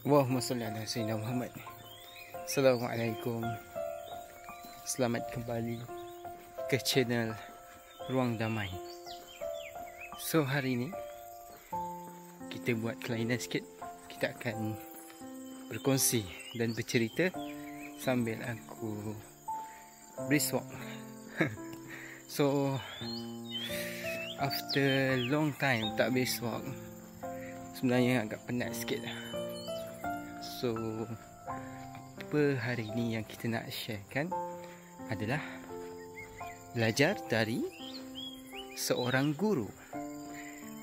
Allahumma salli ala Sayyidina Muhammad. Assalamualaikum. Selamat kembali ke channel Ruang Damai. So hari ini kita buat kelainan sikit. Kita akan berkongsi dan bercerita sambil aku brisk walk. So after long time tak brisk walk, sebenarnya agak penat sikit. So apa hari ini yang kita nak sharekan adalah belajar dari seorang guru.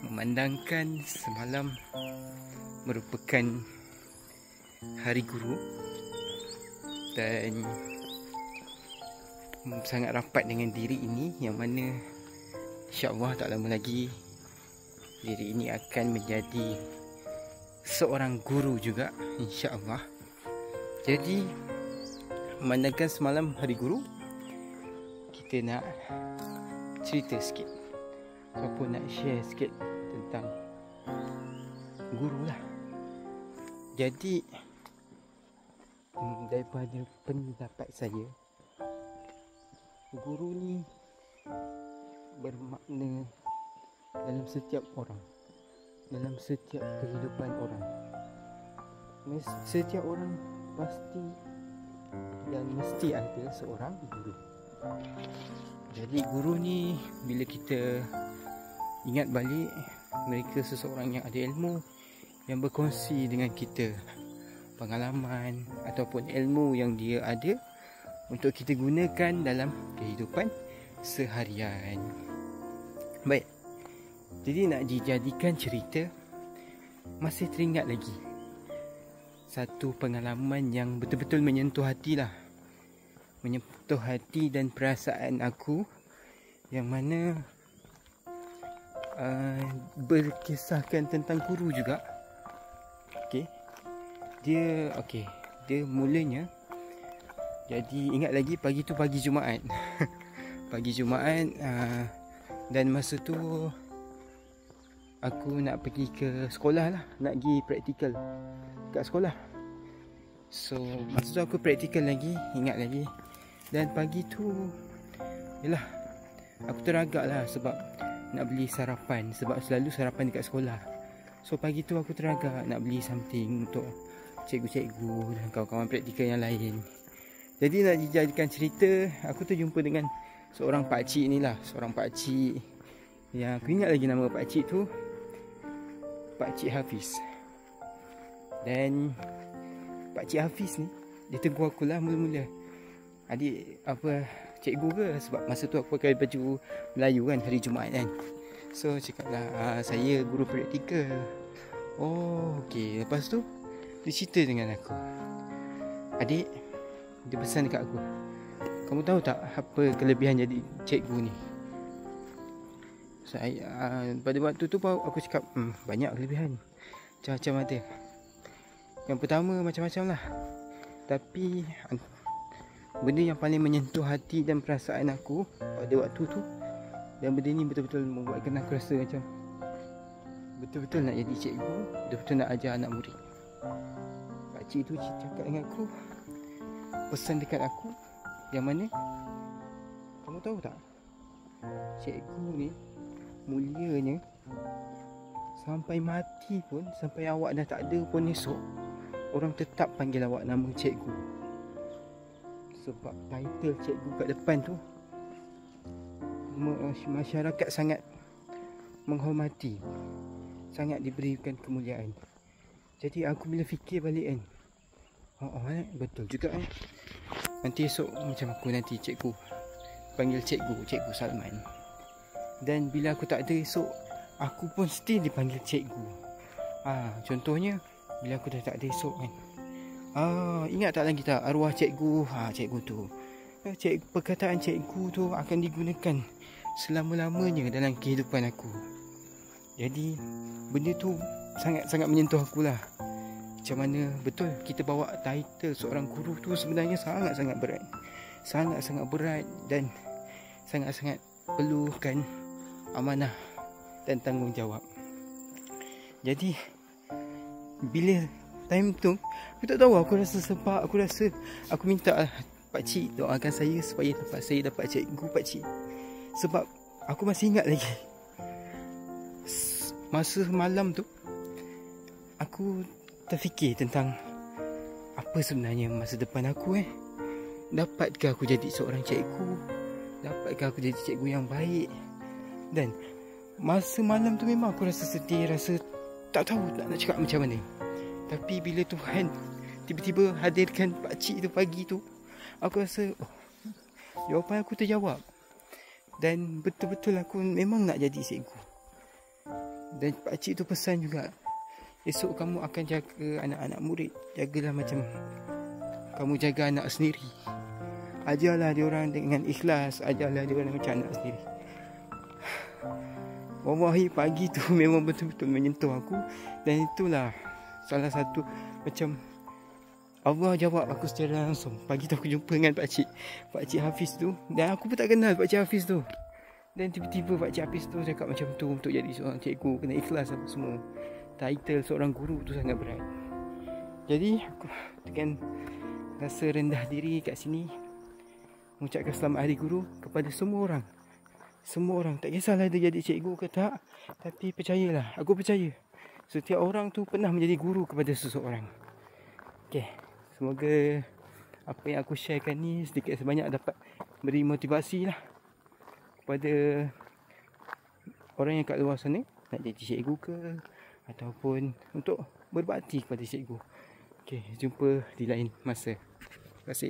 Memandangkan semalam merupakan hari guru dan sangat rapat dengan diri ini, yang mana insya-Allah tak lama lagi diri ini akan menjadi seorang guru juga, insya-Allah. Jadi memandangkan semalam hari guru, kita nak cerita sikit ataupun nak share sikit tentang guru lah. Jadi daripada pendapat saya, guru ni bermakna dalam setiap orang, dalam setiap kehidupan orang. Setiap orang pasti dan mesti ada seorang guru. Jadi guru ni bila kita ingat balik, mereka seseorang yang ada ilmu, yang berkongsi dengan kita pengalaman ataupun ilmu yang dia ada untuk kita gunakan dalam kehidupan seharian. Baik, jadi nak dijadikan cerita, masih teringat lagi satu pengalaman yang betul-betul menyentuh hati lah. Menyentuh hati dan perasaan aku, yang mana berkisahkan tentang guru juga. Dia mulanya, jadi ingat lagi pagi tu pagi Jumaat. Pagi Jumaat, dan masa tu aku nak pergi ke sekolah lah, nak pergi praktikal kat sekolah. So masa tu aku praktikal lagi, ingat lagi. Dan pagi tu, yelah, aku teragak lah sebab nak beli sarapan, sebab selalu sarapan dekat sekolah. So pagi tu aku teragak nak beli something untuk cikgu-cikgu dan kawan-kawan praktikal yang lain. Jadi nak dijadikan cerita, aku tu jumpa dengan seorang pakcik ni lah. Seorang pakcik yang aku ingat lagi nama pakcik tu, Pakcik Hafiz. Dan Pakcik Hafiz ni, dia tegur aku lah mula-mula, "Adik, apa cikgu ke?" Sebab masa tu aku pakai baju Melayu kan, hari Jumaat kan. So cakap lah, "Saya guru praktikal." Oh okey. Lepas tu dia cerita dengan aku, "Adik," dia pesan dekat aku, "kamu tahu tak apa kelebihan jadi cikgu ni?" Saya pada waktu tu aku cakap, banyak kelebihan, macam-macam ada. Yang pertama macam-macam lah, tapi benda yang paling menyentuh hati dan perasaan aku pada waktu tu, dan benda ni betul-betul membuatkan aku rasa macam betul-betul nak jadi cikgu, betul-betul nak ajar anak murid. Pakcik tu cakap dengan aku, pesan dekat aku, yang mana, "Kamu tahu tak, cikgu ni mulianya sampai mati pun, sampai awak dah tak ada pun esok, orang tetap panggil awak nama cikgu. Sebab title cikgu kat depan tu, masyarakat sangat menghormati, sangat diberikan kemuliaan." Jadi aku bila fikir balik kan, betul juga kan. Nanti esok macam aku nanti cikgu, panggil Cikgu Salman. Dan bila aku tak ada esok, aku pun still dipanggil cikgu. Contohnya bila aku dah tak ada esok kan, ingat tak lagi tak arwah cikgu? Cikgu tu, perkataan cikgu tu akan digunakan selama-lamanya dalam kehidupan aku. Jadi benda tu sangat-sangat menyentuh aku lah. Macam mana betul kita bawa title seorang guru tu sebenarnya sangat-sangat berat. Sangat-sangat berat dan sangat-sangat perlukan amanah dan tanggungjawab. Jadi bila time tu aku tak tahu, aku rasa sebab aku minta pakcik doakan saya supaya saya dapat cikgu pakcik. Sebab aku masih ingat lagi masa malam tu aku terfikir tentang apa sebenarnya masa depan aku. Dapatkah aku jadi seorang cikgu? Dapatkah aku jadi cikgu yang baik? Dan masa malam tu memang aku rasa sedih, rasa tak tahu nak cakap macam mana. Tapi bila Tuhan tiba-tiba hadirkan pakcik tu pagi tu, aku rasa jawapan aku terjawab. Dan betul-betul aku memang nak jadi cikgu. Dan pakcik tu pesan juga, esok kamu akan jaga anak-anak murid. Jagalah macam kamu jaga anak sendiri. Ajarlah dia orang dengan ikhlas. Ajarlah dia orang macam anak sendiri. Wallahi pagi tu memang betul-betul menyentuh aku. Dan itulah salah satu macam Allah jawab aku secara langsung. Pagi tu aku jumpa dengan Pakcik Hafiz tu. Dan aku pun tak kenal Pakcik Hafiz tu. Dan tiba-tiba Pakcik Hafiz tu cakap macam tu, untuk jadi seorang cikgu kena ikhlas apa semua. Title seorang guru tu sangat berat. Jadi aku dengan rasa rendah diri kat sini mengucapkan selamat Hari Guru kepada semua orang. Semua orang, tak kisahlah dia jadi cikgu ke tak, tapi percayalah, aku percaya setiap orang tu pernah menjadi guru kepada seseorang. Okay, semoga apa yang aku sharekan ni sedikit sebanyak dapat beri motivasi lah kepada orang yang kat luar sana nak jadi cikgu ke, ataupun untuk berbakti kepada cikgu. Okay, jumpa di lain masa. Terima kasih.